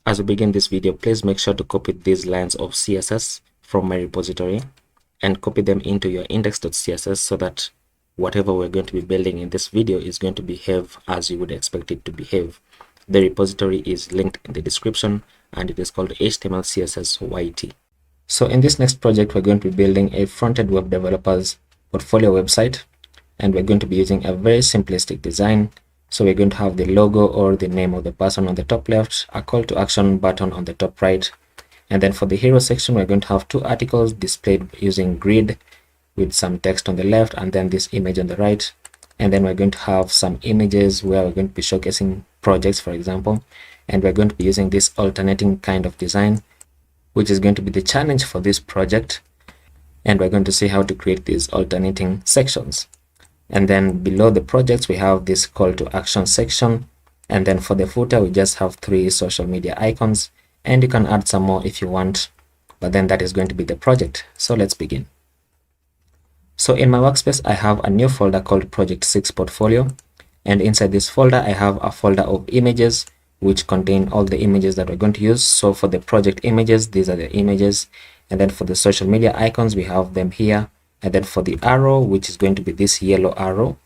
As we begin this video, please make sure to copy these lines of CSS from my repository and copy them into your index.css so that whatever we're going to be building in this video is going to behave as you would expect it to behave. The repository is linked in the description and it is called HTML CSS YT. So in this next project, we're going to be building a front-end web developer's portfolio website, and we're going to be using a very simplistic design. So we're going to have the logo or the name of the person on the top left, a call to action button on the top right, and then for the hero section, we're going to have two articles displayed using grid with some text on the left and then this image on the right. And then we're going to have some images where we're going to be showcasing projects, for example, and we're going to be using this alternating kind of design, which is going to be the challenge for this project. And we're going to see how to create these alternating sections. And then below the projects, we have this call to action section. And then for the footer, we just have 3 social media icons, and you can add some more if you want, but then that is going to be the project. So let's begin. So in my workspace, I have a new folder called Project 6 Portfolio. And inside this folder, I have a folder of images, which contain all the images that we're going to use. So for the project images, these are the images. And then for the social media icons, we have them here. And then for the arrow, which is going to be this yellow arrow.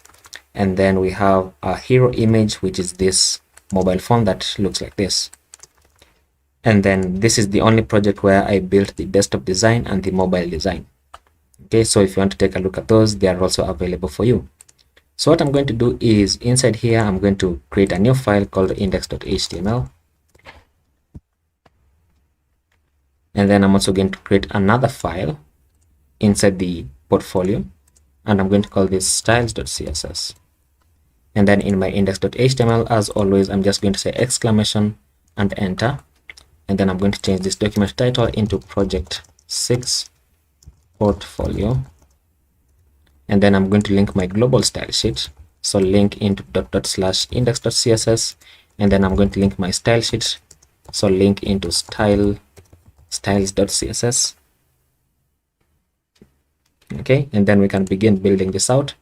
And then we have a hero image, which is this mobile phone that looks like this. And then this is the only project where I built the desktop design and the mobile design. Okay, so if you want to take a look at those, they are also available for you. So what I'm going to do is inside here, I'm going to create a new file called index.html. And then I'm also going to create another file inside the portfolio, and I'm going to call this styles.css. And then in my index.html, as always, I'm just going to say exclamation and enter. And then I'm going to change this document title into project 6 portfolio. And then I'm going to link my global style sheet. So link into /index.css. And then I'm going to link my style sheet. So link into styles.css. Okay, and then we can begin building this out.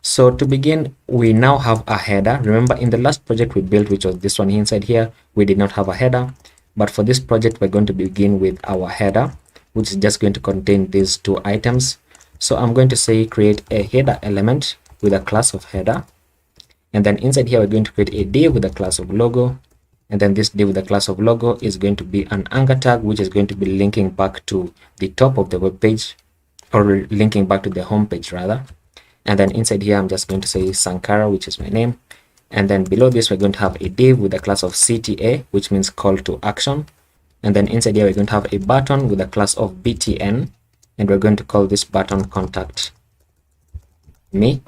So to begin, we now have a header. Remember, in the last project we built, which was this one inside here, we did not have a header. But for this project, we're going to begin with our header, which is just going to contain these 2 items. So I'm going to say create a header element with a class of header. And then inside here, we're going to create a div with a class of logo. And then this div with a class of logo is going to be an anchor tag, which is going to be linking back to the top of the web page, or linking back to the home page rather. And then inside here, I'm just going to say Sankara, which is my name. And then below this, we're going to have a div with a class of CTA, which means call to action. And then inside here, we're going to have a button with a class of BTN. And we're going to call this button contact me.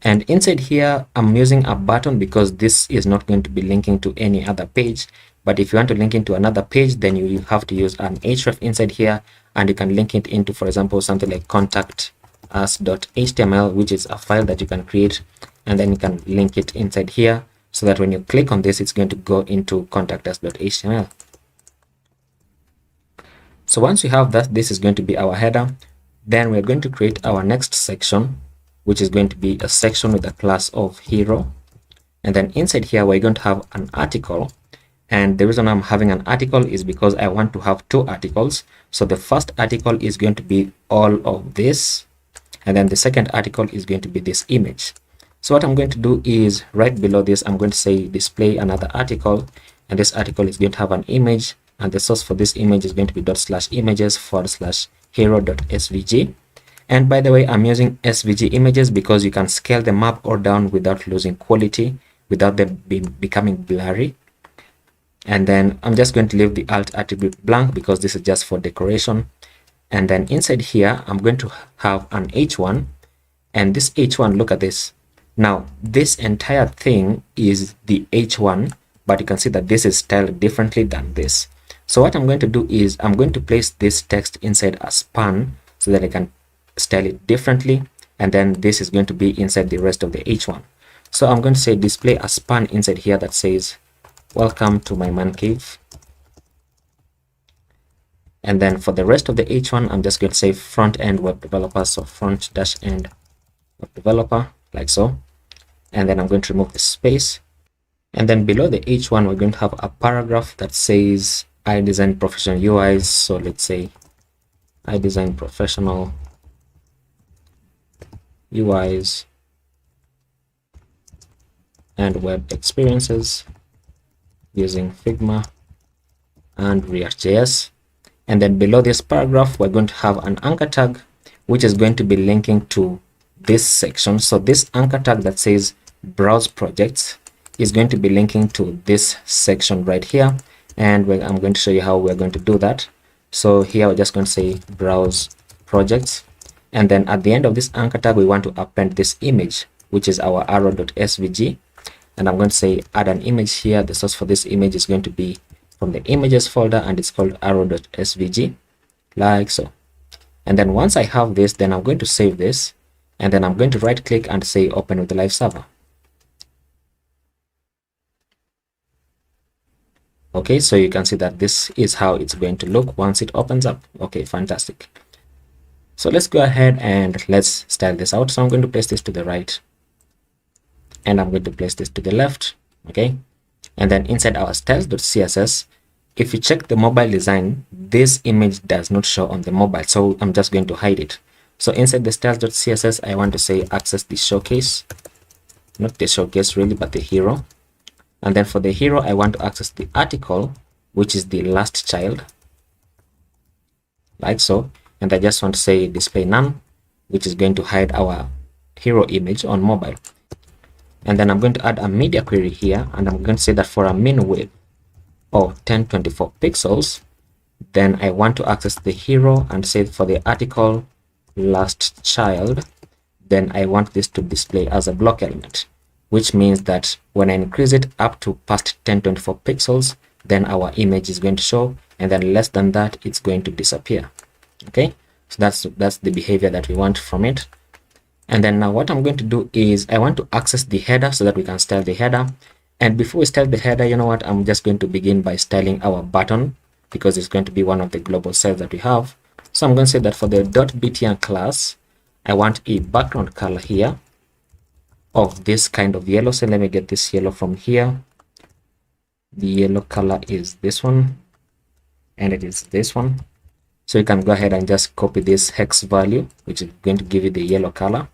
And inside here, I'm using a button because this is not going to be linking to any other page. But if you want to link into another page, then you have to use an href inside here. And you can link it into, for example, something like contact us.html, which is a file that you can create. And then you can link it inside here so that when you click on this, it's going to go into contact us.html. So once we have that, this is going to be our header. Then we're going to create our next section, which is going to be a section with a class of hero. And then inside here, we're going to have an article. And the reason I'm having an article is because I want to have 2 articles. So the first article is going to be all of this. And then the second article is going to be this image. So what I'm going to do is right below this, I'm going to say display another article. And this article is going to have an image. And the source for this image is going to be /images/hero.svg. And by the way, I'm using SVG images because you can scale them up or down without losing quality, without them becoming blurry. And then I'm just going to leave the alt attribute blank because this is just for decoration. And then inside here, I'm going to have an h1. And this h1, look at this. Now, this entire thing is the h1, but you can see that this is styled differently than this. So what I'm going to do is I'm going to place this text inside a span so that I can style it differently. And then this is going to be inside the rest of the h1. So I'm going to say display a span inside here that says, welcome to my man cave. And then for the rest of the h1, I'm just going to say front-end web developer. So front-end web developer, like so. And then I'm going to remove the space. And then below the H1, we're going to have a paragraph that says I design professional UIs. So let's say I design professional UIs and web experiences using Figma and React.js. And then below this paragraph, we're going to have an anchor tag, which is going to be linking to this section. So this anchor tag that says browse projects is going to be linking to this section right here. And I'm going to show you how we're going to do that. So here we're just going to say browse projects. And then at the end of this anchor tag, we want to append this image, which is our arrow.svg. And I'm going to say add an image here. The source for this image is going to be from the images folder, and it's called arrow.svg, like so. And then once I have this, then I'm going to save this, and then I'm going to right click and say open with the live server. Okay, so you can see that this is how it's going to look once it opens up. Okay, fantastic. So let's go ahead and let's style this out. So I'm going to place this to the right, and I'm going to place this to the left. Okay, and then inside our styles.css, if you check the mobile design, this image does not show on the mobile, so I'm just going to hide it. So inside the styles.css, I want to say access the showcase, not the showcase really, but the hero. And then for the hero, I want to access the article, which is the last child, like so. And I just want to say display none, which is going to hide our hero image on mobile. And then I'm going to add a media query here, and I'm going to say that for a min width of 1024 pixels, then I want to access the hero and say for the article last child, then I want this to display as a block element, which means that when I increase it up to past 1024 pixels, then our image is going to show, and then less than that, it's going to disappear. Okay, so that's the behavior that we want from it. And then now what I'm going to do is I want to access the header so that we can style the header. And before we style the header, you know what, I'm just going to begin by styling our button, because it's going to be one of the global styles that we have. So I'm going to say that for the .btn class, I want a background color here of this kind of yellow. So let me get this yellow from here. The yellow color is this one, and it is this one. So you can go ahead and just copy this hex value, which is going to give you the yellow color.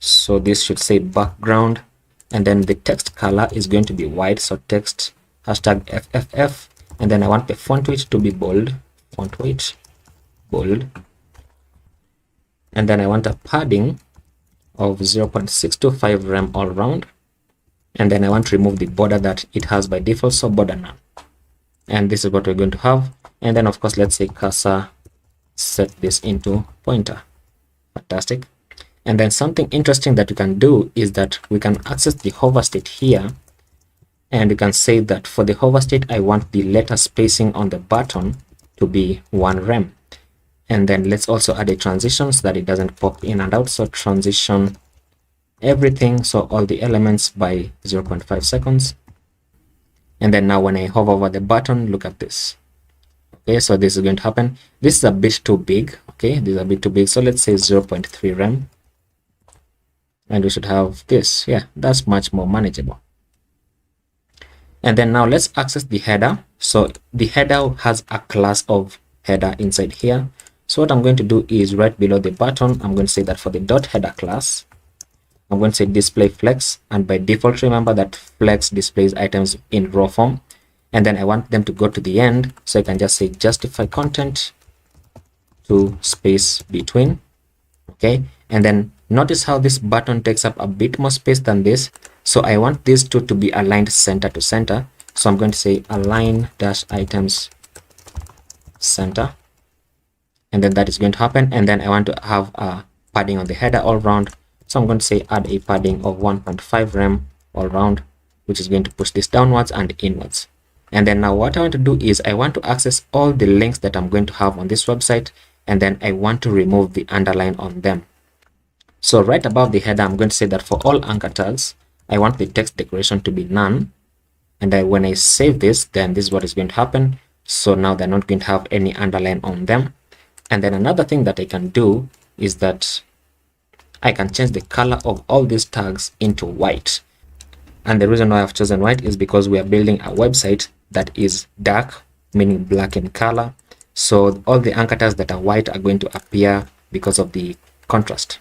So this should say background, and then the text color is going to be white. So text hashtag FFF, and then I want the font weight to be bold, font weight bold, and then I want a padding of 0.625 rem all round, and then I want to remove the border that it has by default, so border none. And this is what we're going to have. And then of course, let's say cursor, set this into pointer. Fantastic. And then something interesting that you can do is that we can access the hover state here, and you can say that for the hover state, I want the letter spacing on the button to be 1 rem. And then let's also add a transition so that it doesn't pop in and out. So transition everything, so all the elements by 0.5 seconds. And then now when I hover over the button, look at this. Okay, so this is going to happen. This is a bit too big. Okay, this is a bit too big. So let's say 0.3 rem. And we should have this. Yeah, that's much more manageable. And then now let's access the header. So the header has a class of header inside here. So what I'm going to do is right below the button, I'm going to say that for the dot header class, I'm going to say display flex, and by default, remember that flex displays items in raw form. And then I want them to go to the end, so I can just say justify content to space between. Okay, and then notice how this button takes up a bit more space than this. So I want these two to be aligned center to center. So I'm going to say align dash items center, and then that is going to happen. And then I want to have a padding on the header all round. So I'm going to say add a padding of 1.5 rem all round, which is going to push this downwards and inwards. And then now what I want to do is I want to access all the links that I'm going to have on this website, and then I want to remove the underline on them. So right above the header, I'm going to say that for all anchor tags, I want the text decoration to be none. And then when I save this, then this is what is going to happen. So now they're not going to have any underline on them. And then another thing that I can do is that I can change the color of all these tags into white. And the reason why I've chosen white is because we are building a website that is dark, meaning black in color. So all the anchor tags that are white are going to appear because of the contrast.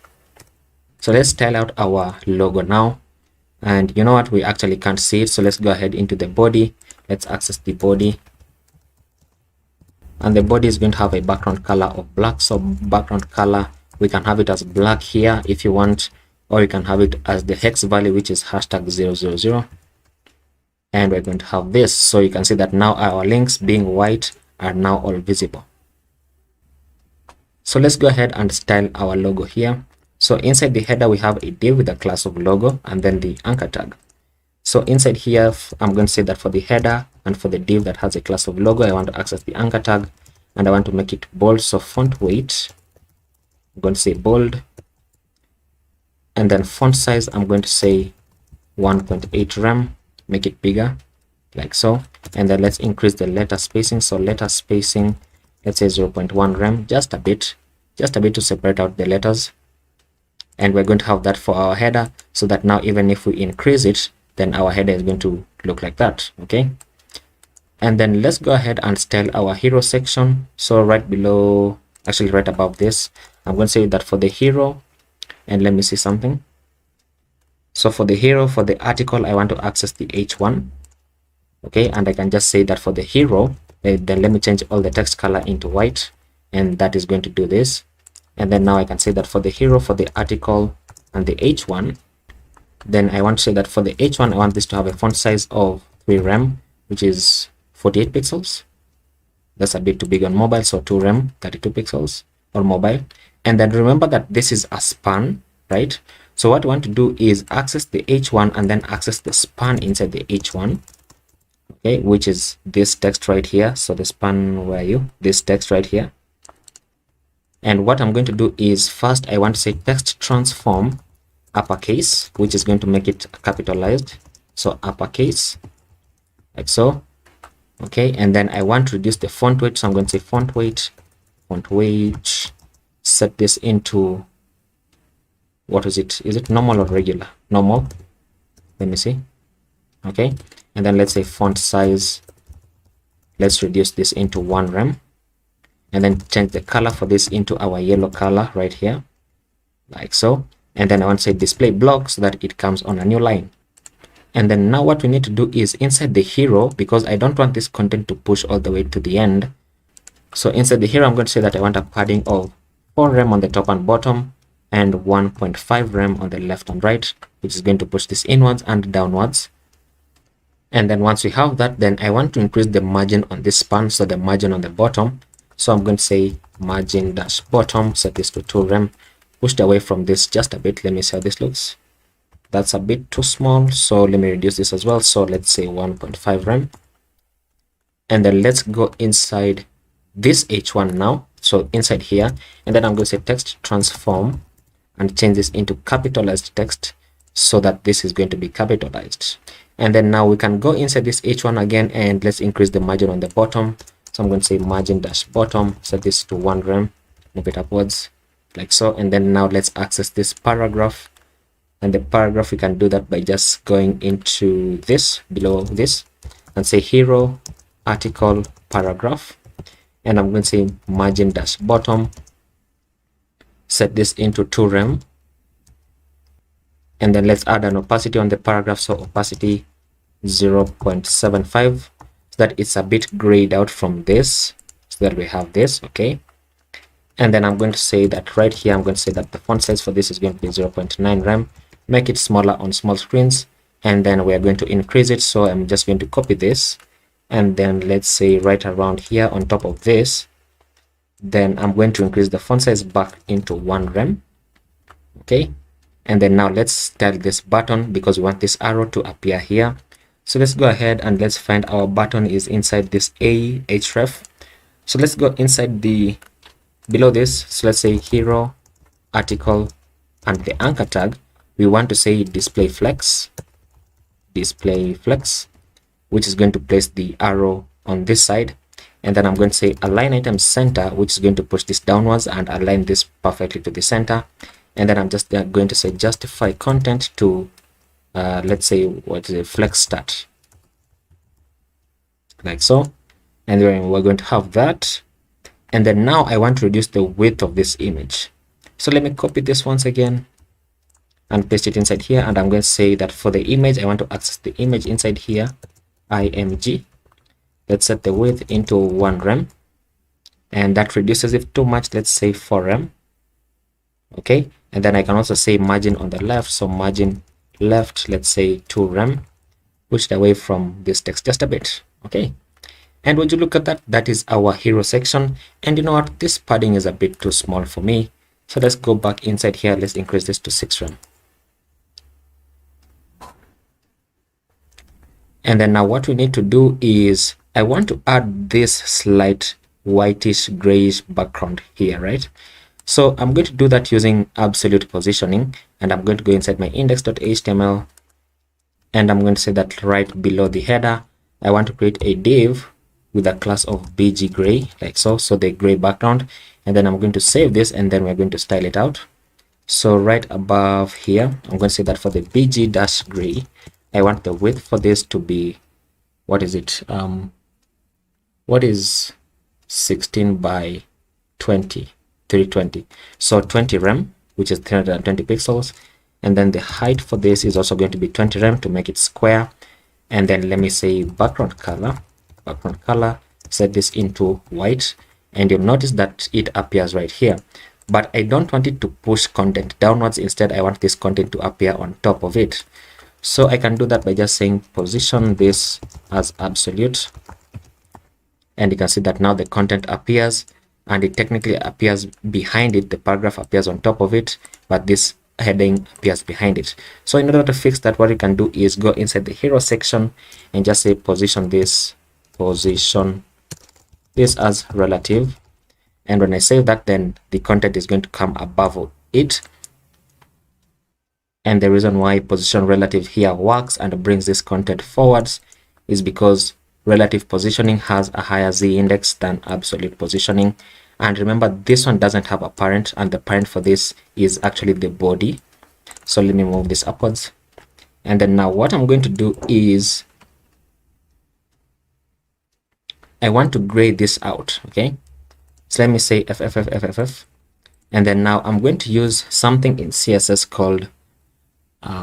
So let's style out our logo now. And you know what, we actually can't see it, so let's go ahead into the body. Let's access the body, and the body is going to have a background color of black. So background color, we can have it as black here if you want, or you can have it as the hex value, which is hashtag 000. And we're going to have this, so you can see that now our links being white are now all visible. So let's go ahead and style our logo here. So inside the header, we have a div with a class of logo and then the anchor tag. So inside here, I'm going to say that for the header and for the div that has a class of logo, I want to access the anchor tag and I want to make it bold. So font weight, I'm going to say bold. And then font size, I'm going to say 1.8 rem, make it bigger like so. And then let's increase the letter spacing. So letter spacing, let's say 0.1 rem, just a bit to separate out the letters. And we're going to have that for our header, so that now even if we increase it, then our header is going to look like that. Okay. And then let's go ahead and style our hero section. So right below, actually right above this, I'm going to say that for the hero, and let me see something. So for the hero, for the article, I want to access the H1. Okay. And I can just say that for the hero, then let me change all the text color into white, and that is going to do this. And then now I can say that for the hero, for the article, and the H1, then I want to say that for the H1, I want this to have a font size of 3 rem, which is 48 pixels. That's a bit too big on mobile, so 2 rem, 32 pixels or mobile. And then remember that this is a span, right? So what I want to do is access the H1 and then access the span inside the H1, okay, which is this text right here. So the span, where are you? This text right here. And what I'm going to do is first I want to say text transform uppercase, which is going to make it capitalized. So uppercase like so. Okay. And then I want to reduce the font weight. So I'm going to say font weight, set this into, what is it? Is it normal or regular? Normal. Let me see. Okay. And then let's say font size. Let's reduce this into 1 rem. And then change the color for this into our yellow color right here, like so. And then I want to say display block so that it comes on a new line. And then now what we need to do is inside the hero, because I don't want this content to push all the way to the end. So inside the hero, I'm going to say that I want a padding of 4 rem on the top and bottom and 1.5 rem on the left and right, which is going to push this inwards and downwards. And then once we have that, then I want to increase the margin on this span, so the margin on the bottom. So I'm going to say margin dash bottom, set this to 2 rem, pushed away from this just a bit. Let me see how this looks. That's a bit too small, so let me reduce this as well. So let's say 1.5 rem. And then let's go inside this H1 now. So inside here, and then I'm going to say text transform and change this into capitalized text so that this is going to be capitalized. And then now we can go inside this H1 again, and let's increase the margin on the bottom. So I'm going to say margin dash bottom, set this to 1 rem, move it upwards like so. And then now let's access this paragraph, and the paragraph we can do that by just going into this, below this, and say hero article paragraph. And I'm going to say margin dash bottom, set this into 2 rem. And then let's add an opacity on the paragraph. So opacity 0.75, that it's a bit grayed out from this, so that we have this. Okay. And then I'm going to say that right here, I'm going to say that the font size for this is going to be 0.9 rem, make it smaller on small screens, and then we're going to increase it. So I'm just going to copy this, and then let's say right around here on top of this, then I'm going to increase the font size back into 1 rem. Okay. And then now let's style this button, because we want this arrow to appear here. So let's go ahead and let's find our button is inside this href. So let's go inside the below this. So let's say hero article and the anchor tag. We want to say display flex, which is going to place the arrow on this side. And then I'm going to say align item center, which is going to push this downwards and align this perfectly to the center. and then I'm just going to say justify content to let's say what is it, flex start, like so. And then we're going to have that. And then now I want to reduce the width of this image. So let me copy this once again and paste it inside here. And I'm going to say that for the image, I want to access the image inside here, img. Let's set the width into 1 rem. And that reduces it too much. Let's say 4 rem. Okay. And then I can also say margin on the left. So margin left, let's say 2 rem. Push it away from this text just a bit. Okay. And when you look at that, that is our hero section. And you know what? This padding is a bit too small for me. So let's go back inside here. Let's increase this to 6 rem. And then now what we need to do is I want to add this slight whitish grayish background here, right? So I'm going to do that using absolute positioning. And I'm going to go inside my index.html. And I'm going to say that right below the header, I want to create a div with a class of bg gray, like so. So the gray background. And then I'm going to save this, and then we're going to style it out. So right above here, I'm going to say that for the bg dash gray, I want the width for this to be, what is it? What is 16 by 20? 320. So 20 rem, which is 320 pixels. And then the height for this is also going to be 20 rem to make it square. And then let me say background color, set this into white. And you'll notice that it appears right here. But I don't want it to push content downwards. Instead, I want this content to appear on top of it. So I can do that by just saying position this as absolute. And you can see that now the content appears, and it technically appears behind it. The paragraph appears on top of it, but this heading appears behind it. So in order to fix that, what you can do is go inside the hero section and just say position this as relative. And when I save that, then the content is going to come above it. And the reason why position relative here works and brings this content forwards is because relative positioning has a higher z index than absolute positioning. And remember, this one doesn't have a parent, and the parent for this is actually the body. So let me move this upwards. And then now what I'm going to do is I want to gray this out. Okay, so let me say FFFFFF. And then now I'm going to use something in CSS called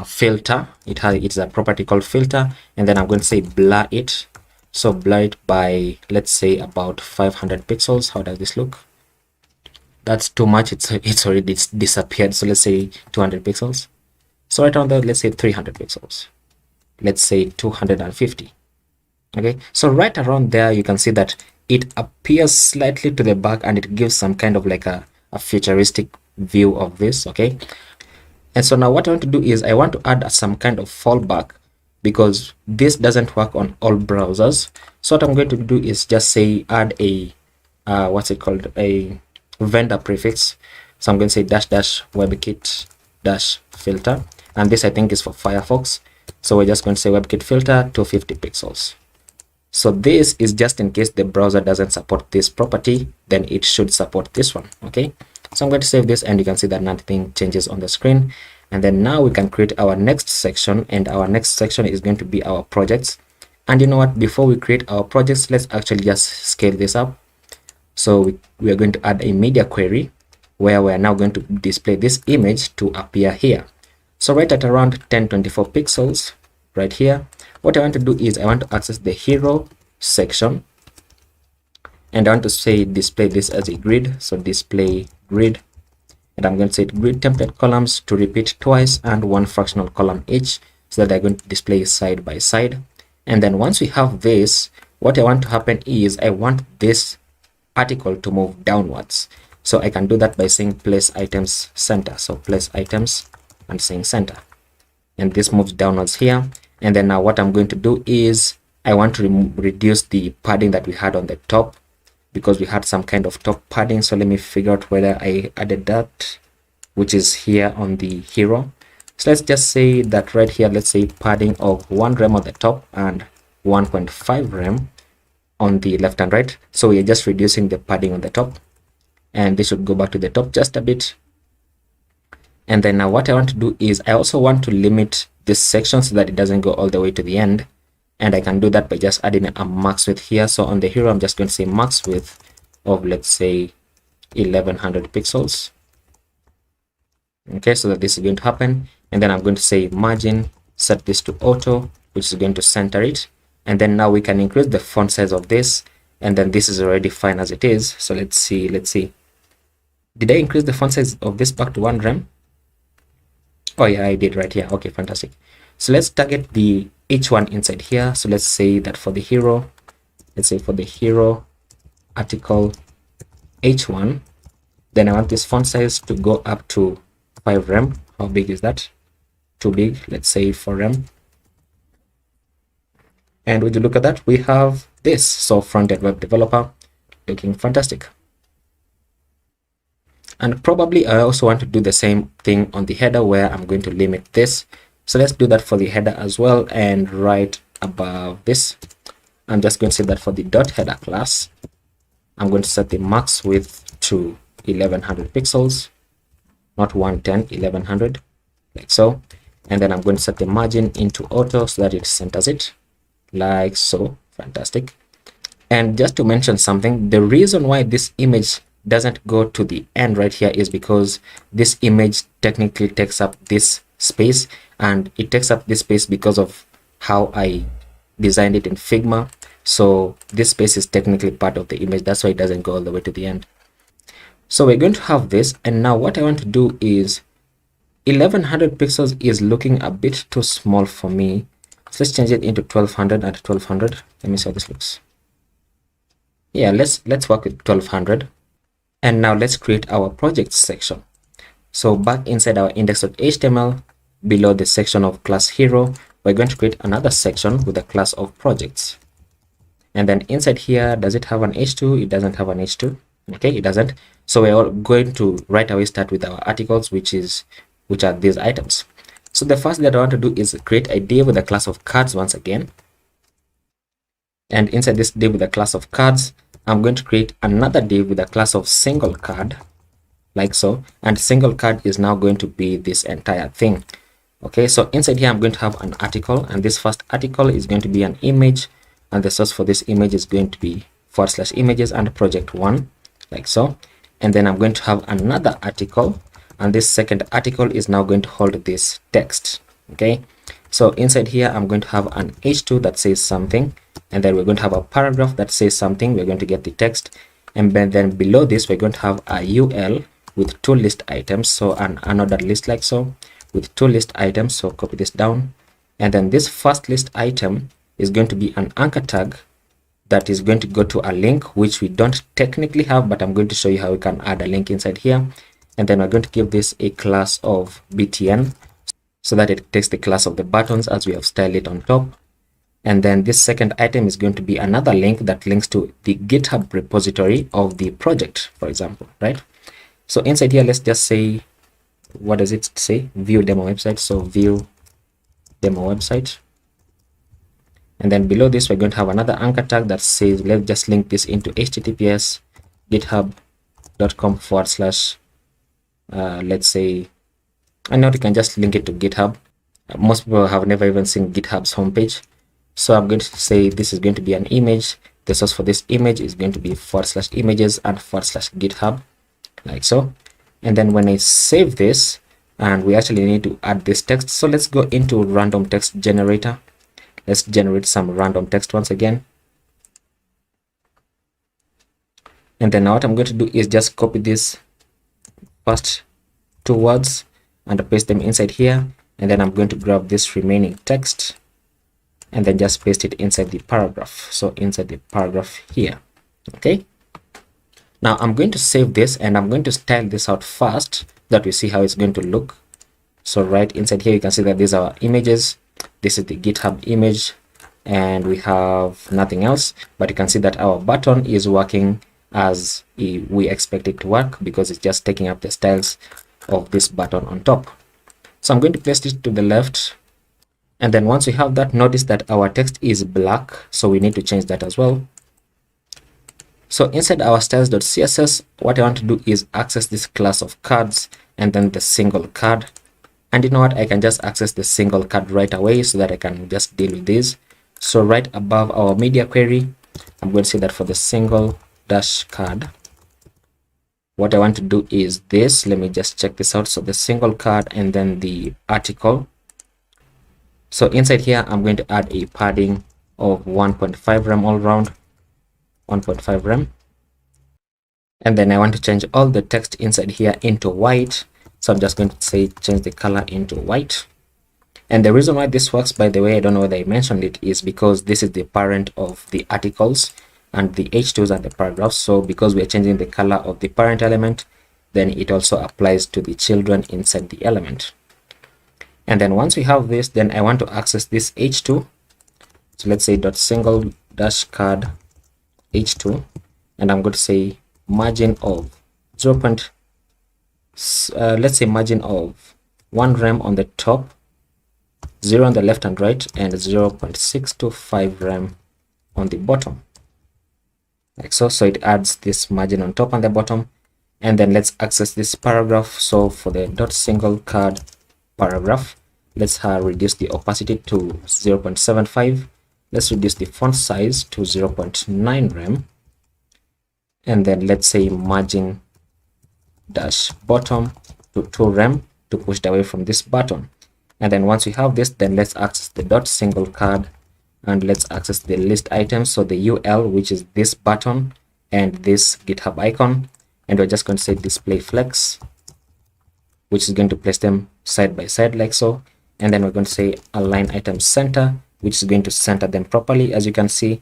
filter. It's a property called filter. And then I'm going to say blur it. So blur it by, let's say, about 500 pixels. How does this look? That's too much. It's already disappeared. So let's say 200 pixels. So right on there, let's say 300 pixels. Let's say 250. Okay. So right around there, you can see that it appears slightly to the back, and it gives some kind of like a futuristic view of this. Okay. And so now what I want to do is I want to add some kind of fallback, because this doesn't work on all browsers. So what I'm going to do is just say add a what's it called, a vendor prefix. So I'm going to say --webkit -filter, and this I think is for Firefox. So we're just going to say webkit filter 250 pixels. So this is just in case the browser doesn't support this property, then it should support this one. Okay, so I'm going to save this, and you can see that nothing changes on the screen. And then now we can create our next section, and our next section is going to be our projects. And you know what, before we create our projects, let's actually just scale this up. So we are going to add a media query where we are now going to display this image to appear here. So right at around 1024 pixels right here, what I want to do is I want to access the hero section, and I want to say display this as a grid. So display grid, and I'm going to say grid template columns to repeat twice and one fractional column each, so that they're going to display side by side. And then once we have this, what I want to happen is I want this article to move downwards. So I can do that by saying place items center. So place items and saying center, and this moves downwards here. And then now what I'm going to do is I want to reduce the padding that we had on the top, because we had some kind of top padding. So let me figure out whether I added that, which is here on the hero. So let's just say that right here, let's say padding of 1 rem on the top and 1.5 rem on the left and right. So we are just reducing the padding on the top, and this should go back to the top just a bit. And then now what I want to do is I also want to limit this section so that it doesn't go all the way to the end. And I can do that by just adding a max width here. So on the hero, I'm just going to say max width of, let's say, 1100 pixels. Okay, so that this is going to happen. And then I'm going to say margin, set this to auto, which is going to center it. And then now we can increase the font size of this. And then this is already fine as it is. So let's see. Did I increase the font size of this back to 1 rem? Oh yeah, I did right here. Okay, fantastic. So let's target the H1 inside here. So let's say that for the hero, let's say for the hero article H1, then I want this font size to go up to 5 rem. How big is that? Too big. Let's say 4 rem. And would you look at that? We have this. So front-end web developer looking fantastic. And probably I also want to do the same thing on the header where I'm going to limit this. So let's do that for the header as well. And right above this, I'm just going to say that for the dot header class, I'm going to set the max width to 1100 pixels, not 110, 1100, like so. And then I'm going to set the margin into auto so that it centers it, like so. Fantastic. And just to mention something, the reason why this image doesn't go to the end right here is because this image technically takes up this space, and it takes up this space because of how I designed it in Figma. So this space is technically part of the image. That's why it doesn't go all the way to the end. So we're going to have this. And now what I want to do is 1100 pixels is looking a bit too small for me. So let's change it into 1200 and 1200. Let me see how this looks. Yeah, let's work with 1200. And now let's create our projects section. So back inside our index.html, below the section of class hero, we're going to create another section with a class of projects. And then inside here, does it have an h2? It doesn't have an h2. Okay, it doesn't. So we're all going to right away start with our articles, which are these items. So the first that I want to do is create a div with a class of cards once again. And inside this div with a class of cards, I'm going to create another div with a class of single card, like so. And single card is now going to be this entire thing. Okay, so inside here, I'm going to have an article, and this first article is going to be an image, and the source for this image is going to be /images and project 1, like so. And then I'm going to have another article, and this second article is now going to hold this text. Okay, so inside here, I'm going to have an h2 that says something, and then we're going to have a paragraph that says something. We're going to get the text, and then below this, we're going to have a ul with 2 list items, so an unordered list, like so, with 2 list items. So copy this down, and then this first list item is going to be an anchor tag that is going to go to a link, which we don't technically have, but I'm going to show you how we can add a link inside here. And then we're going to give this a class of btn so that it takes the class of the buttons as we have styled it on top. And then this second item is going to be another link that links to the GitHub repository of the project, for example, right? So inside here, let's just say, what does it say? View demo website. So view demo website. And then below this, we're going to have another anchor tag that says, let's just link this into https github.com / let's say, I know you can just link it to GitHub. Most people have never even seen GitHub's homepage. So I'm going to say this is going to be an image. The source for this image is going to be /images and /github, like so. And then when I save this, and we actually need to add this text. So let's go into random text generator. Let's generate some random text once again. And then now what I'm going to do is just copy this first 2 words and paste them inside here. And then I'm going to grab this remaining text and then just paste it inside the paragraph. So inside the paragraph here. Okay. Now I'm going to save this, and I'm going to style this out first so that we see how it's going to look. So right inside here, you can see that these are our images. This is the GitHub image, and we have nothing else, but you can see that our button is working as we expect it to work because it's just taking up the styles of this button on top. So I'm going to place it to the left. And then once we have that, notice that our text is black. So we need to change that as well. So inside our styles.css, what I want to do is access this class of cards and then the single card. And you know what, I can just access the single card right away so that I can just deal with this. So right above our media query, I'm going to say that for the single dash card, what I want to do is this. Let me just check this out. So the single card and then the article. So inside here, I'm going to add a padding of 1.5 rem all round, 1.5 rem. And then I want to change all the text inside here into white. So I'm just going to say change the color into white. And the reason why this works, by the way, I don't know whether I mentioned it, is because this is the parent of the articles and the h2s are the paragraphs. So because we are changing the color of the parent element, then it also applies to the children inside the element. And then once we have this, then I want to access this h2. So let's say dot single dash card h2, and I'm going to say margin of 0. Let's say margin of 1 rem on the top, 0 on the left and right, and 0.625 rem on the bottom, like so. So it adds this margin on top and the bottom. And then let's access this paragraph. So for the dot single card paragraph, let's reduce the opacity to 0.75. Let's reduce the font size to 0.9 rem, and then let's say margin dash bottom to 2 rem to push it away from this button. And then once we have this, then let's access the dot single card and let's access the list items. So the UL, which is this button and this GitHub icon, and we're just going to say display flex, which is going to place them side by side like so. And then we're going to say align item center, which is going to center them properly, as you can see.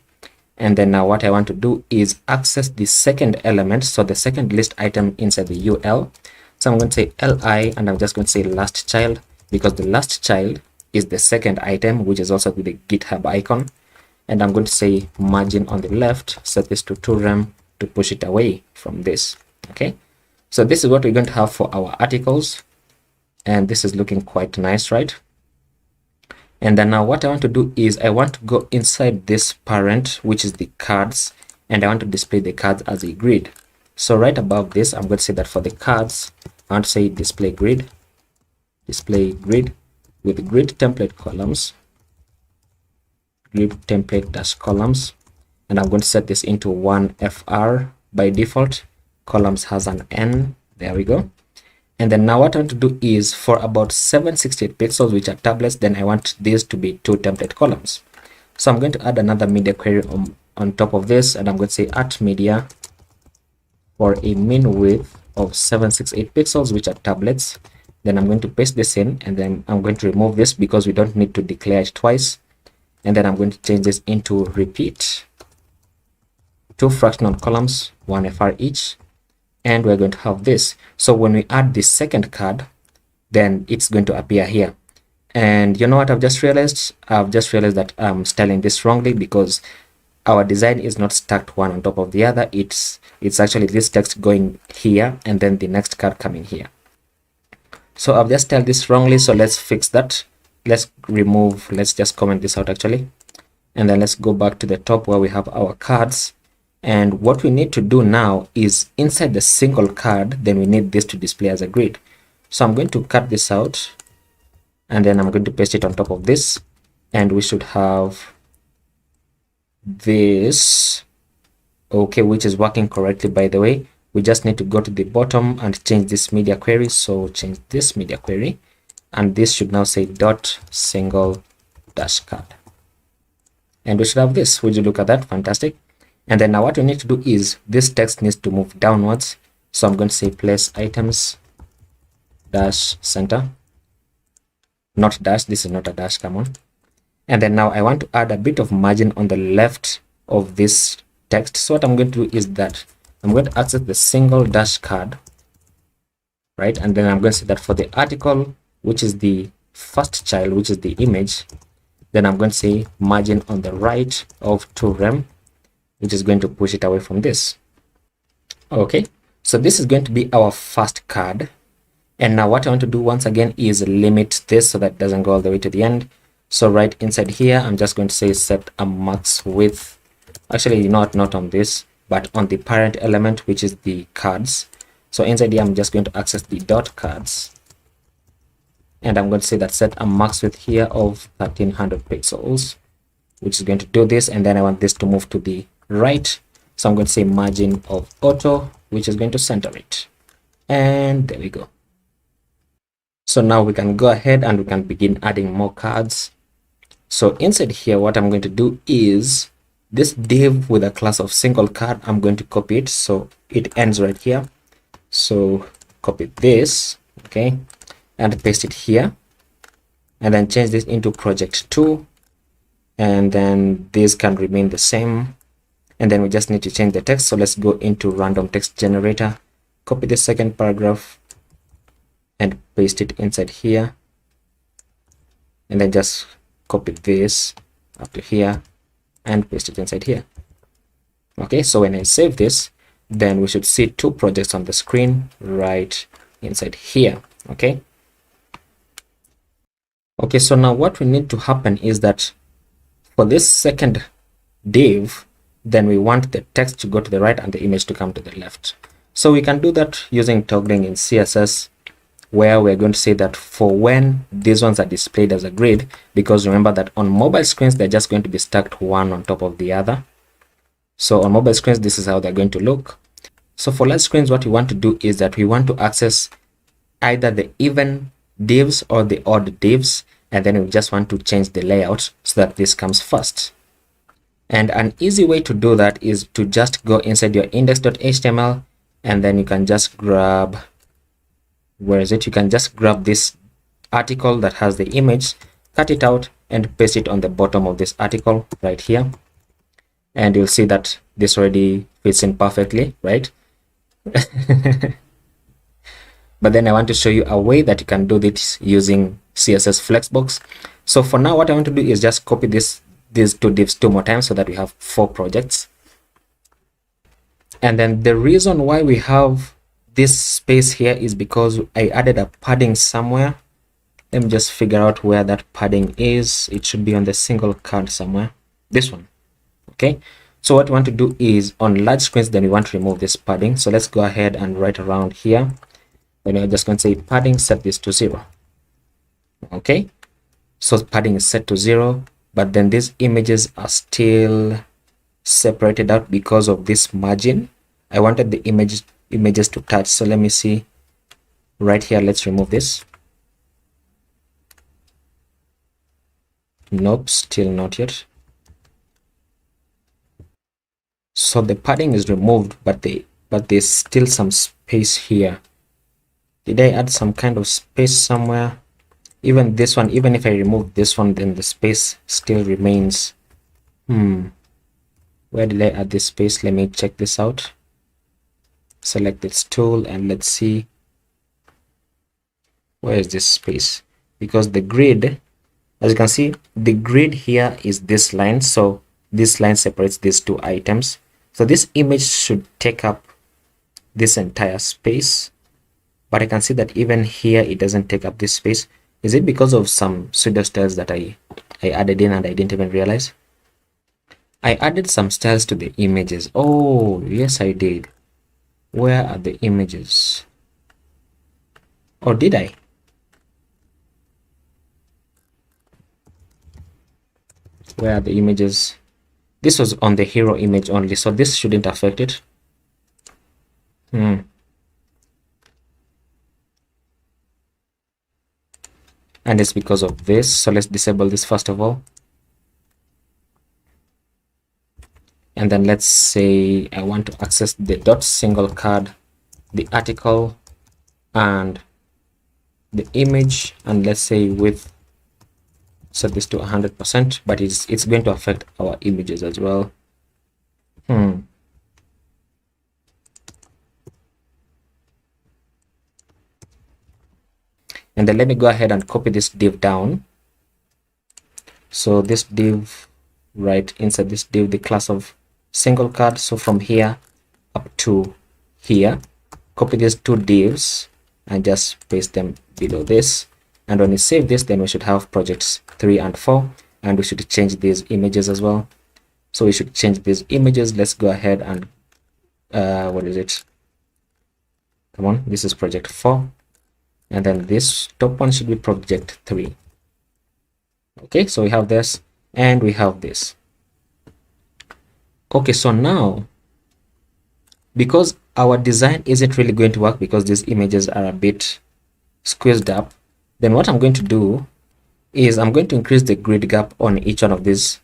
And then now what I want to do is access the second element, so the second list item inside the UL. So I'm going to say li, and I'm just going to say last child, because the last child is the second item, which is also with the GitHub icon. And I'm going to say margin on the left, set this to 2 rem to push it away from this. Okay, so this is what we're going to have for our articles, and this is looking quite nice, right? And then now what I want to do is I want to go inside this parent, which is the cards, and I want to display the cards as a grid. So right above this, I'm going to say that for the cards, I want to say display grid with grid template columns, grid template dash columns, and I'm going to set this into 1FR by default. Columns has an N, there we go. And then now what I want to do is for about 768 pixels, which are tablets, then I want these to be 2 template columns. So I'm going to add another media query on top of this, and I'm going to say at media for a min width of 768 pixels, which are tablets. Then I'm going to paste this in, and then I'm going to remove this because we don't need to declare it twice. And then I'm going to change this into repeat, 2 fractional columns, 1FR each. And we're going to have this. So when we add the second card, then it's going to appear here. And you know what I've just realized? I've just realized that I'm styling this wrongly, because our design is not stacked one on top of the other. It's actually this text going here and then the next card coming here. So I've just styled this wrongly, so let's fix that. Let's just comment this out actually, and then let's go back to the top where we have our cards. And what we need to do now is inside the single card, then we need this to display as a grid. So I'm going to cut this out, and then I'm going to paste it on top of this, and we should have this, okay, which is working correctly, by the way. We just need to go to the bottom and change this media query. So change this media query, and this should now say dot single dash card, and we should have this. Would you look at that? Fantastic. And then now what we need to do is this text needs to move downwards. So I'm going to say place items dash center, not dash. This is not a dash, come on. And then now I want to add a bit of margin on the left of this text. So what I'm going to do is that I'm going to access the single dash card, right? And then I'm going to say that for the article, which is the first child, which is the image, then I'm going to say margin on the right of 2 rem, which is going to push it away from this. Okay, so this is going to be our first card. And now what I want to do once again is limit this so that it doesn't go all the way to the end. So right inside here, I'm just going to say set a max width. Actually, not on this. but on the parent element, which is the cards. So inside here, I'm just going to access the dot cards, and I'm going to say that set a max width here of 1300 pixels, which is going to do this. And then I want this to move to the right, so I'm going to say margin of auto, which is going to center it, and there we go. So now we can go ahead and we can begin adding more cards. So inside here, what I'm going to do is this div with a class of single card, I'm going to copy it so it ends right here. So copy this, okay, and paste it here, and then change this into project 2, and then this can remain the same. And then we just need to change the text. So let's go into random text generator, copy the second paragraph and paste it inside here, and then just copy this up to here and paste it inside here. Okay, so when I save this, then we should see two projects on the screen right inside here. Okay, so now what we need to happen is that for this second div, then we want the text to go to the right and the image to come to the left. So we can do that using toggling in CSS, where we're going to say that for when these ones are displayed as a grid, because remember that on mobile screens, they're just going to be stacked one on top of the other. So on mobile screens, this is how they're going to look. So for large screens, what we want to do is that we want to access either the even divs or the odd divs, and then we just want to change the layout so that this comes first. And an easy way to do that is to just go inside your index.html, and then you can just grab, where is it? You can just grab this article that has the image, cut it out and paste it on the bottom of this article right here. And you'll see that this already fits in perfectly, right? But then I want to show you a way that you can do this using CSS Flexbox. So for now, what I want to do is just copy these two divs 2 more times so that we have 4 projects. And then the reason why we have this space here is because I added a padding somewhere. Let me just figure out where that padding is. It should be on the single card somewhere. This one. Okay. So what we want to do is on large screens, then we want to remove this padding. So let's go ahead and write around here. Then I'm just going to say padding, set this to 0. Okay. So padding is set to 0, but then these images are still separated out because of this margin. I wanted the images to touch. So let me see right here. Let's remove this. Nope, still not yet. So the padding is removed, but there's still some space here. Did I add some kind of space somewhere? Even this one, even if I remove this one, then the space still remains. Where did I add this space? Let me check this out. Select this tool and let's see. Where is this space? Because the grid, as you can see, the grid here is this line. So this line separates these two items. So this image should take up this entire space. But I can see that even here, it doesn't take up this space. Is it because of some pseudo styles that I added in and I didn't even realize? I added some styles to the images. Oh, yes, I did. Where are the images? Or did I? Where are the images? This was on the hero image only, so this shouldn't affect it. And it's because of this. So let's disable this first of all. And then let's say I want to access the dot single card, the article, and the image, and let's say width, set this to 100%, but it's going to affect our images as well. And then let me go ahead and copy this div down. So this div, right inside this div, the class of single card. So from here up to here, copy these 2 divs and just paste them below this. And when we save this, then we should have projects 3 and 4, and we should change these images as well. So we should change these images. Let's go ahead and what is it? Come on, this is project 4, and then this top one should be project 3. Okay, so we have this and we have this. Okay, so now because our design isn't really going to work because these images are a bit squeezed up, then what I'm going to do is I'm going to increase the grid gap on each one of these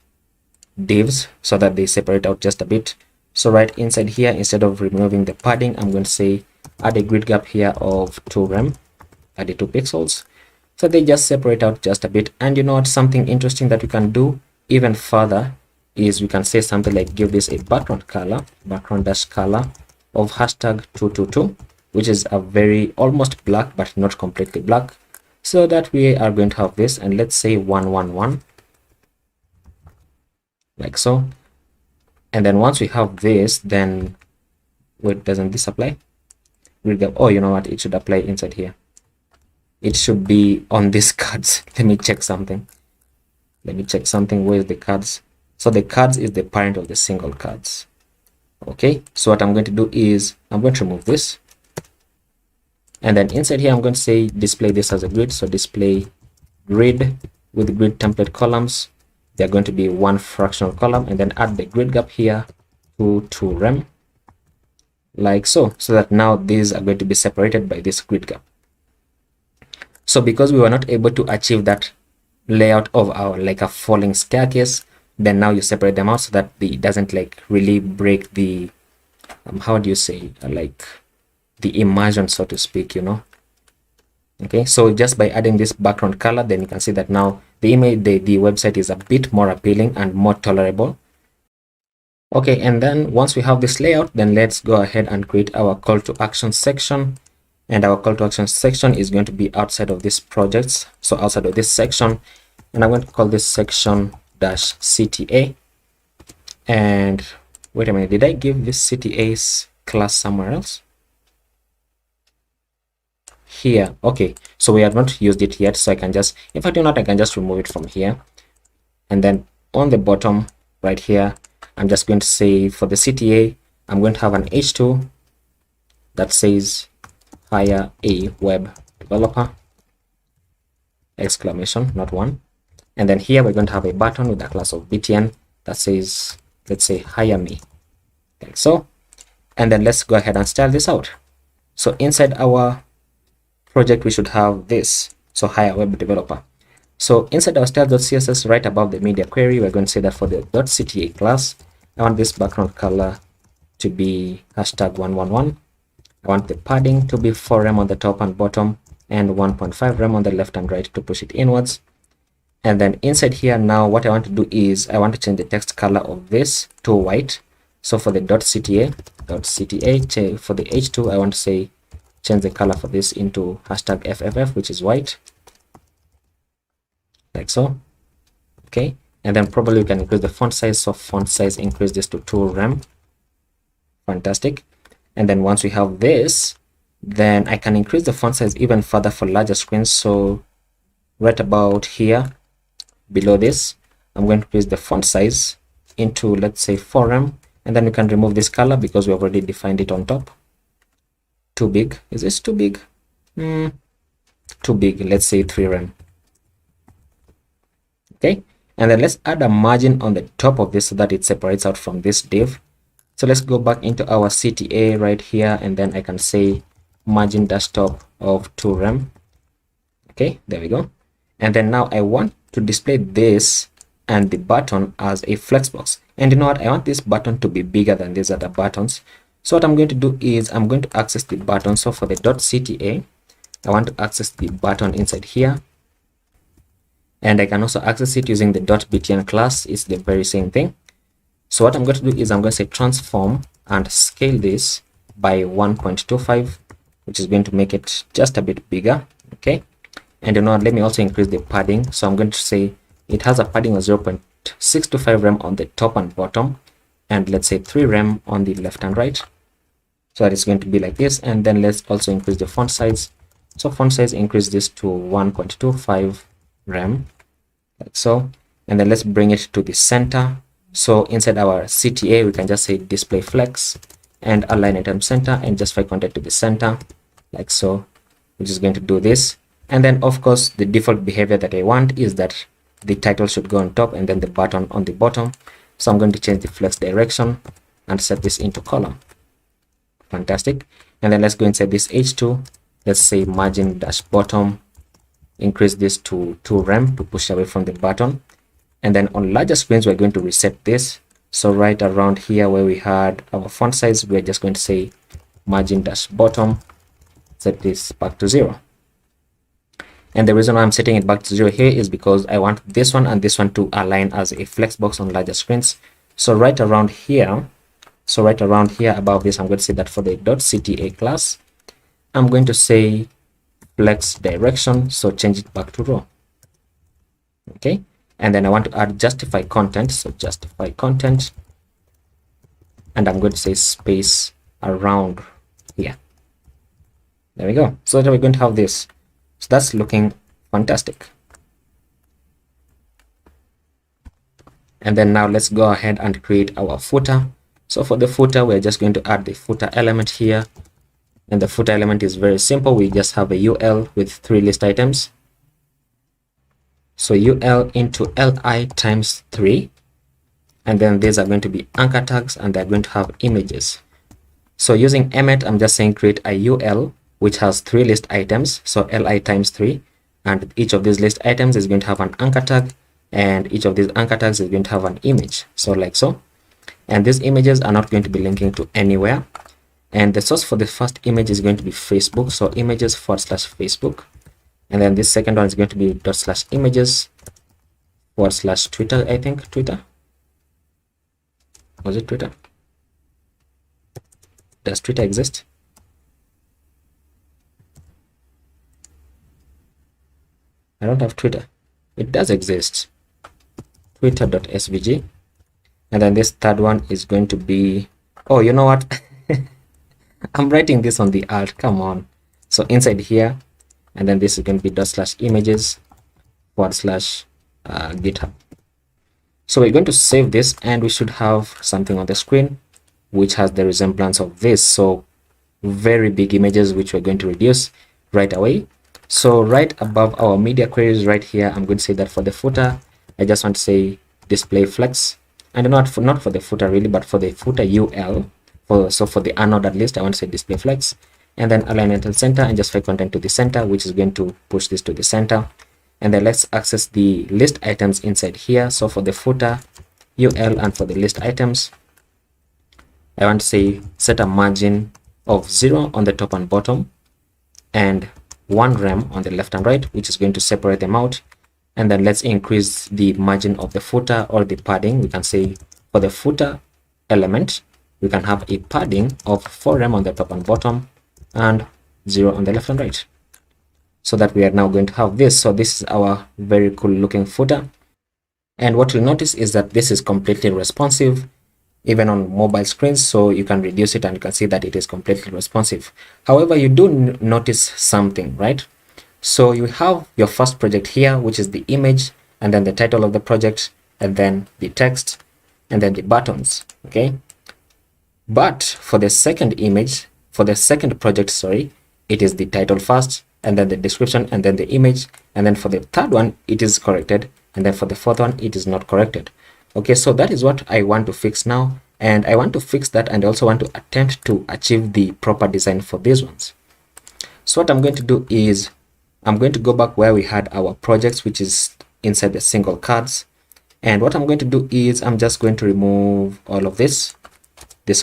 divs so that they separate out just a bit. So right inside here, instead of removing the padding, I'm going to say add a grid gap here of 2 rem, add 2 pixels, so they just separate out just a bit. And you know what, something interesting that we can do even further is we can say something like give this a background color, background dash color of hashtag 222, which is a very almost black but not completely black, so that we are going to have this, and let's say 111, like so. And then once we have this, then wait, doesn't this apply? We'll go, oh, you know what, it should apply inside here. It should be on these cards. Let me check something. Where's the cards? So the cards is the parent of the single cards. Okay, so what I'm going to do is I'm going to remove this, and then inside here I'm going to say display this as a grid. So display grid with grid template columns. They're going to be one fractional column, and then add the grid gap here to 2 rem, like so, so that now these are going to be separated by this grid gap. So because we were not able to achieve that layout of our like a falling staircase, then now you separate them out so that it doesn't like really break the how do you say, like the immersion, so to speak, you know. Okay, so just by adding this background color, then you can see that now the image, the website is a bit more appealing and more tolerable. Okay, and then once we have this layout, then let's go ahead and create our call to action section. And our call to action section is going to be outside of this projects, so outside of this section, and I'm going to call this section dash CTA. And wait a minute, did I give this CTA's class somewhere else? Here. Okay, so we have not used it yet, so I can just, if I do not, I can just remove it from here. And then on the bottom right here, I'm just going to say for the CTA, I'm going to have an H2 that says hire a web developer, exclamation, not one. And then here we're going to have a button with a class of btn that says, let's say, hire me, like so. And then let's go ahead and style this out. So inside our project we should have this, so hire web developer. So inside our style.css, right above the media query, we're going to say that for the .cta class, I want this background color to be hashtag 111. I want the padding to be 4 rem on the top and bottom, and 1.5 rem on the left and right to push it inwards. And then inside here now, what I want to do is I want to change the text color of this to white. So for the .cta, for the h2, I want to say change the color for this into hashtag FFF, which is white, like so. Okay, and then probably we can increase the font size. So font size, increase this to 2 rem. Fantastic. And then once we have this, then I can increase the font size even further for larger screens. So right about here below this, I'm going to increase the font size into, let's say, 4 rem, and then we can remove this color because we have already defined it on top. Too big. Is this too big? Too big. Let's say 3 rem. Okay, and then let's add a margin on the top of this so that it separates out from this div. So let's go back into our CTA right here, and then I can say margin dash top of 2 rem. Okay, there we go. And then now I want to display this and the button as a flexbox. And you know what, I want this button to be bigger than these other buttons. So what I'm going to do is I'm going to access the button. So for the .cta, I want to access the button inside here, and I can also access it using the .btn class. It's the very same thing. So what I'm going to do is I'm going to say transform and scale this by 1.25, which is going to make it just a bit bigger. Okay, and you know what, let me also increase the padding. So I'm going to say it has a padding of 0.625 rem on the top and bottom, and let's say 3 rem on the left and right. So that is going to be like this. And then let's also increase the font size. So font size, increase this to 1.25 rem, like so. And then let's bring it to the center. So inside our CTA, we can just say display flex, and align item center and justify content to the center like so, which is going to do this. And then of course the default behavior that I want is that the title should go on top and then the button on the bottom. So I'm going to change the flex direction and set this into column. Fantastic. And then let's go inside this h2, let's say margin dash bottom, increase this to 2 rem to push away from the button. And then on larger screens we're going to reset this. So right around here where we had our font size, we're just going to say margin dash bottom, set this back to 0. And the reason why I'm setting it back to 0 here is because I want this one and this one to align as a flex box on larger screens. So right around here above this, I'm going to say that for the .cta class, I'm going to say flex direction, so change it back to row. Okay, and then I want to add justify content, so justify content, and I'm going to say space around here. There we go. So that we're going to have this. So that's looking fantastic. And then now let's go ahead and create our footer. So for the footer, we're just going to add the footer element here. And the footer element is very simple. We just have a UL with 3 list items. So UL into LI times 3. And then these are going to be anchor tags and they're going to have images. So using emmet, I'm just saying create a UL which has 3 list items. So LI times 3. And each of these list items is going to have an anchor tag. And each of these anchor tags is going to have an image. So like so. And these images are not going to be linking to anywhere. And the source for the first image is going to be Facebook. So images / Facebook. And then this second one is going to be /images / Twitter, I think. Twitter. Was it Twitter? Does Twitter exist? I don't have Twitter. It does exist. Twitter.svg. And then this third one is going to be, oh, you know what? I'm writing this on the alt. Come on. So inside here, and then this is going to be /images / GitHub. So we're going to save this, and we should have something on the screen which has the resemblance of this. So very big images which we're going to reduce right away. So right above our media queries right here, I'm going to say that for the footer, I just want to say display flex, and not for the footer really, but for the footer UL. So for the unordered list, I want to say display flex, and then align item center and justify content to the center, which is going to push this to the center. And then let's access the list items inside here. So for the footer UL and for the list items, I want to say set a margin of 0 on the top and bottom and 1 rem on the left and right, which is going to separate them out. And then let's increase the margin of the footer or the padding. We can say for the footer element, we can have a padding of 4 rem on the top and bottom and 0 on the left and right. So that we are now going to have this. So this is our very cool looking footer. And what you'll notice is that this is completely responsive, even on mobile screens. So you can reduce it and you can see that it is completely responsive. However, you do notice something, right? So you have your first project here, which is the image, and then the title of the project, and then the text, and then the buttons, okay? But for the second image, for the second project, sorry, it is the title first, and then the description, and then the image, and then for the third one, it is corrected, and then for the fourth one, it is not corrected. Okay, so that is what I want to fix now, and I want to fix that, and I also want to attempt to achieve the proper design for these ones. So what I'm going to do is I'm going to go back where we had our projects, which is inside the single cards. And what I'm going to do is I'm just going to remove all of this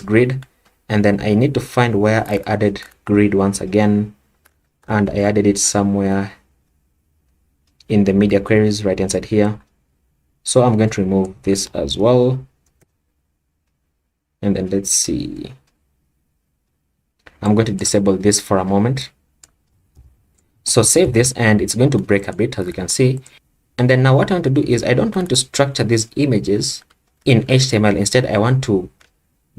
grid. And then I need to find where I added grid once again. And I added it somewhere in the media queries right inside here. So I'm going to remove this as well. And then let's see. I'm going to disable this for a moment. So save this, and it's going to break a bit, as you can see. And then now what I want to do is I don't want to structure these images in HTML. Instead, I want to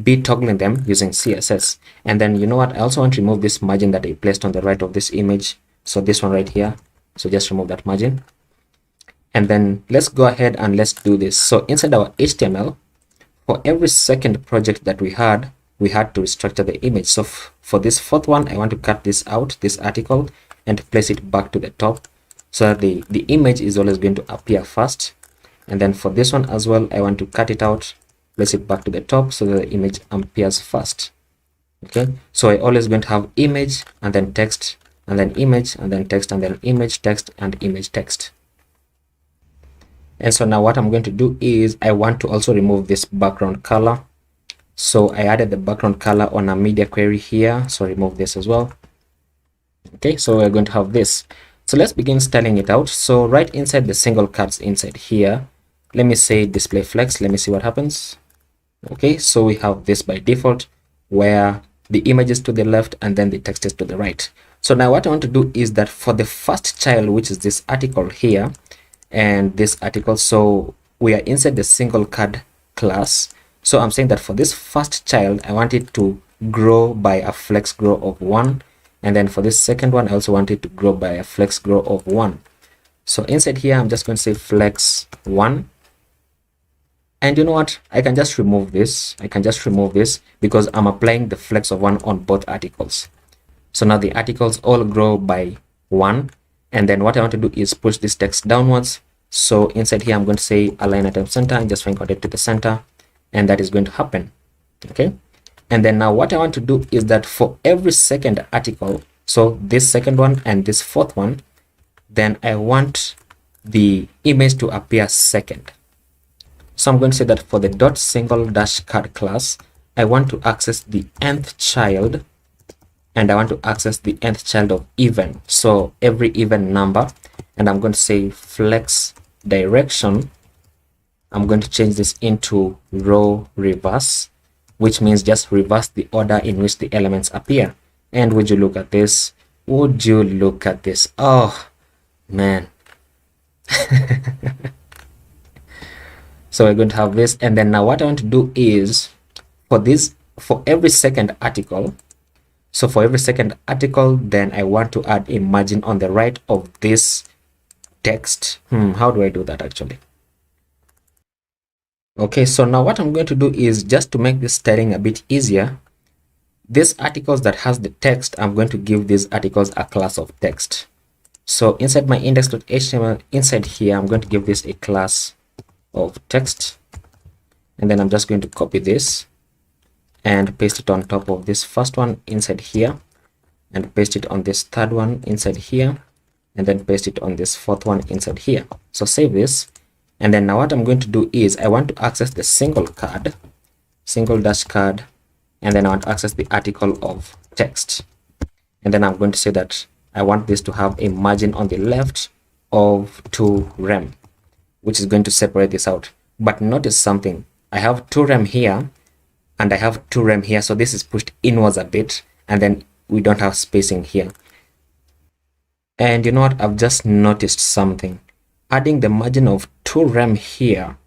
be toggling them using CSS. And then you know what? I also want to remove this margin that I placed on the right of this image. So this one right here. So just remove that margin. And then let's go ahead and let's do this. So inside our HTML, for every second project that we had, we had to restructure the image. So for this fourth one, I want to cut this out, this article, and place it back to the top, so that the image is always going to appear first. And then for this one as well, I want to cut it out, place it back to the top, so that the image appears first. Okay, so I always going to have image and then text, and then image and then text, and then image, text, and image, text. And so now what I'm going to do is I want to also remove this background color. So I added the background color on a media query here, so remove this as well. Okay, so we're going to have this. So let's begin styling it out. So right inside the single cuts inside here, let me say display flex. Let me see what happens. Okay, so we have this by default, where the image is to the left and then the text is to the right. So now what I want to do is that for the first child, which is this article here and this article, so we are inside the single card class. So I'm saying that for this first child, I want it to grow by a flex grow of 1. And then for this second one, I also want it to grow by a flex grow of 1. So inside here, I'm just going to say flex 1. And you know what? I can just remove this. I can just remove this because I'm applying the flex of 1 on both articles. So now the articles all grow by 1. And then what I want to do is push this text downwards. So inside here, I'm going to say align item center and just find contact to the center. And that is going to happen. Okay. And then now what I want to do is that for every second article, so this second one and this fourth one, then I want the image to appear second. So I'm going to say that for the dot single dash card class, I want to access the nth child, and I want to access the nth child of even. So every even number, and I'm going to say flex direction. I'm going to change this into row reverse, which means just reverse the order in which the elements appear. And would you look at this? Would you look at this? Oh, man. So we're going to have this. And then now what I want to do is for this, for every second article. So for every second article, then I want to add a margin on the right of this text. How do I do that actually? Okay, so now what I'm going to do is just to make this styling a bit easier, these articles that has the text, I'm going to give these articles a class of text. So inside my index.html, inside here, I'm going to give this a class of text. And then I'm just going to copy this and paste it on top of this first one inside here, and paste it on this third one inside here, and then paste it on this fourth one inside here. So save this. And then now what I'm going to do is I want to access the single card, single dash card, and then I want to access the article of text. And then I'm going to say that I want this to have a margin on the left of 2 rem, which is going to separate this out. But notice something. I have 2 rem here and I have 2 rem here. So this is pushed inwards a bit, and then we don't have spacing here. And you know what? I've just noticed something. Adding the margin of 2 rem here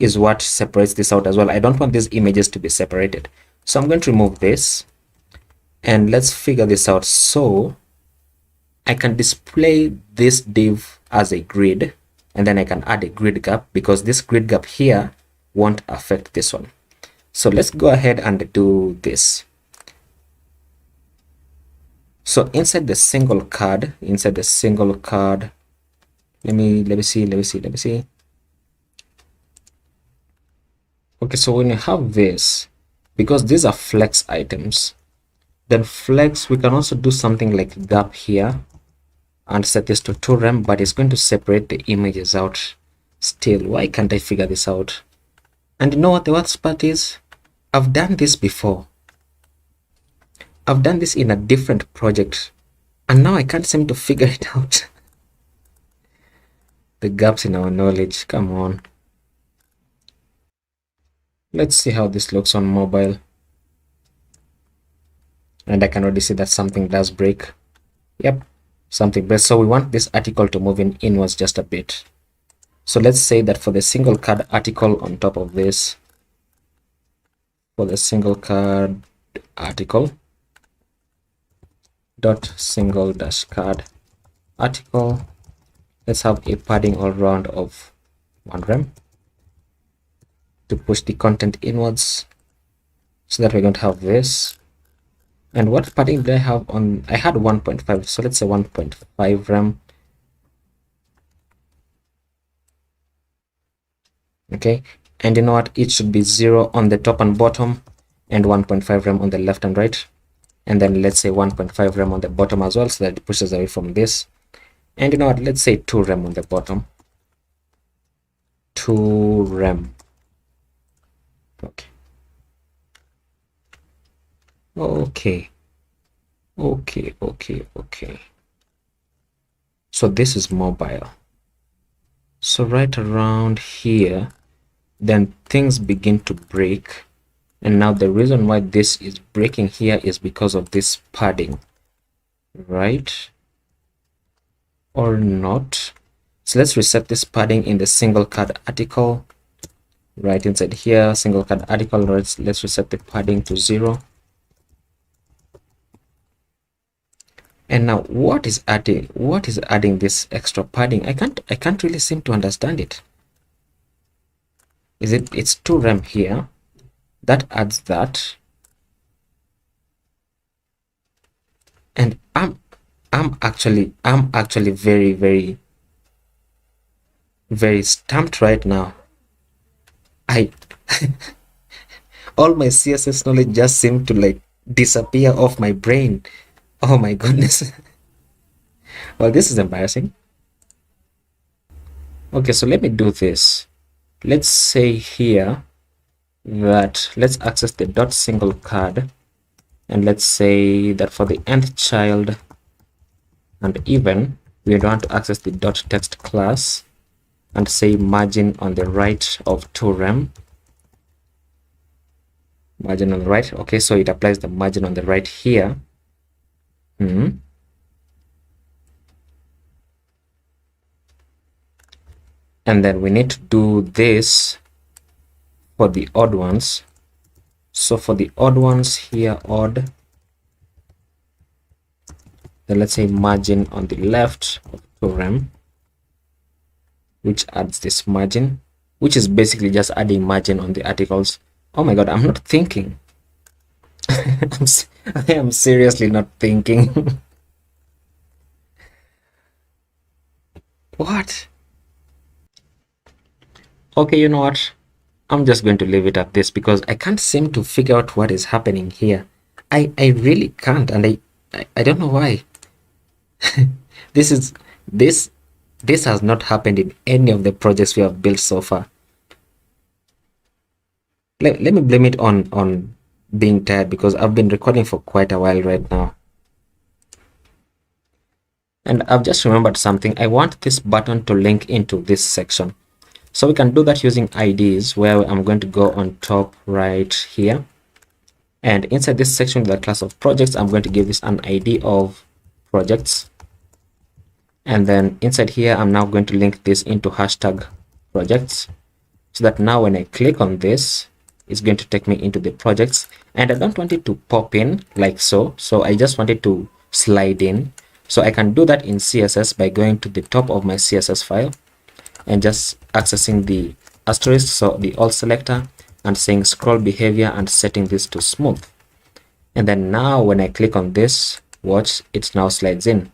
is what separates this out as well. I don't want these images to be separated. So I'm going to remove this, and let's figure this out. So I can display this div as a grid, and then I can add a grid gap because this grid gap here won't affect this one. So let's go ahead and do this. So inside the single card, let me see. Okay, so when you have this, because these are flex items, then flex, we can also do something like gap here and set this to 2 rem, but it's going to separate the images out still. Why can't I figure this out? And you know what the worst part is? I've done this before. I've done this in a different project, and now I can't seem to figure it out. The gaps in our knowledge, come on. Let's see how this looks on mobile. And I can already see that something does break. Yep, something breaks. So we want this article to move in inwards just a bit. So let's say that for the single card article on top of this, for the single card article, dot single dash card article, let's have a padding all round of 1 rem to push the content inwards. so that we're going to have this. And what padding did I have on? I had 1.5, so let's say 1.5 RAM. Okay, and you know what, it should be 0 on the top and bottom and 1.5 RAM on the left and right, and then let's say 1.5 RAM on the bottom as well, so that it pushes away from this. And you know what, let's say 2 RAM on the bottom, 2 RAM. Okay, okay. So this is mobile. So right around here, then things begin to break. And now the reason why this is breaking here is because of this padding, right? Or not. So let's reset this padding in the single card article. Right inside here, single card article, let's reset the padding to 0. And now what is adding this extra padding? I can't really seem to understand it. It's 2 RAM here. That adds that. And I'm actually very stumped right now. All my CSS knowledge just seemed to like disappear off my brain. Oh my goodness. Well, this is embarrassing. Okay, so let me do this. Let's say here that let's access the dot single card, and let's say that for the nth child and even we want to access the dot text class and say margin on the right of 2 RAM. Margin on the right. Okay, so it applies the margin on the right here. And then we need to do this for the odd ones. So for the odd ones here, odd, then let's say margin on the left of 2 RAM, which adds this margin, which is basically just adding margin on the articles. Oh my god, I'm not thinking. I am seriously not thinking. What? Okay, you know what? I'm just going to leave it at this because I can't seem to figure out what is happening here. I really can't, and I don't know why. This has not happened in any of the projects we have built so far. Let me blame it on being tired, because I've been recording for quite a while right now. And I've just remembered something. I want this button to link into this section. So we can do that using IDs, where I'm going to go on top right here. And inside this section, the class of projects, I'm going to give this an ID of projects. And then inside here, I'm now going to link this into hashtag projects, so that now when I click on this, it's going to take me into the projects. And I don't want it to pop in like so. So I just want it to slide in. So I can do that in CSS by going to the top of my CSS file and just accessing the asterisk, so the alt selector, and saying scroll behavior and setting this to smooth. And then now when I click on this, watch, it now slides in.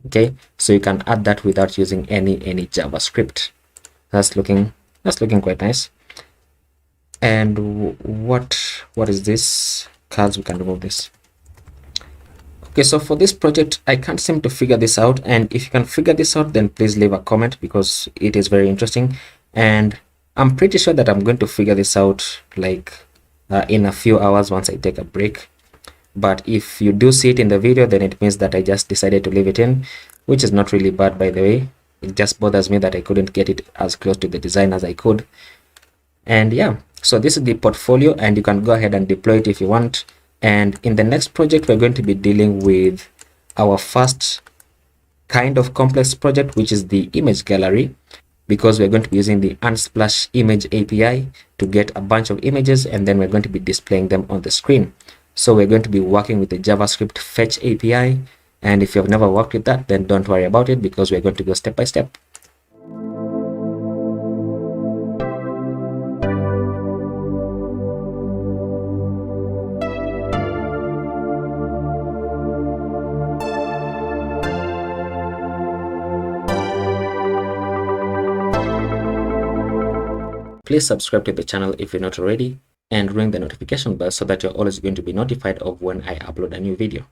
Okay, so you can add that without using any JavaScript. That's looking quite nice. And what is this? Cards, we can remove this. Okay, so for this project, I can't seem to figure this out. And if you can figure this out, then please leave a comment, because it is very interesting. And I'm pretty sure that I'm going to figure this out like in a few hours once I take a break. But if you do see it in the video, then it means that I just decided to leave it in, which is not really bad, by the way. It just bothers me that I couldn't get it as close to the design as I could. And yeah, so this is the portfolio, and you can go ahead and deploy it if you want. And in the next project, we're going to be dealing with our first kind of complex project, which is the image gallery, because we're going to be using the Unsplash image API to get a bunch of images, and then we're going to be displaying them on the screen. So we're going to be working with the JavaScript fetch API. And if you've never worked with that, then don't worry about it, because we're going to go step by step. Please subscribe to the channel if you're not already, and ring the notification bell so that you're always going to be notified of when I upload a new video.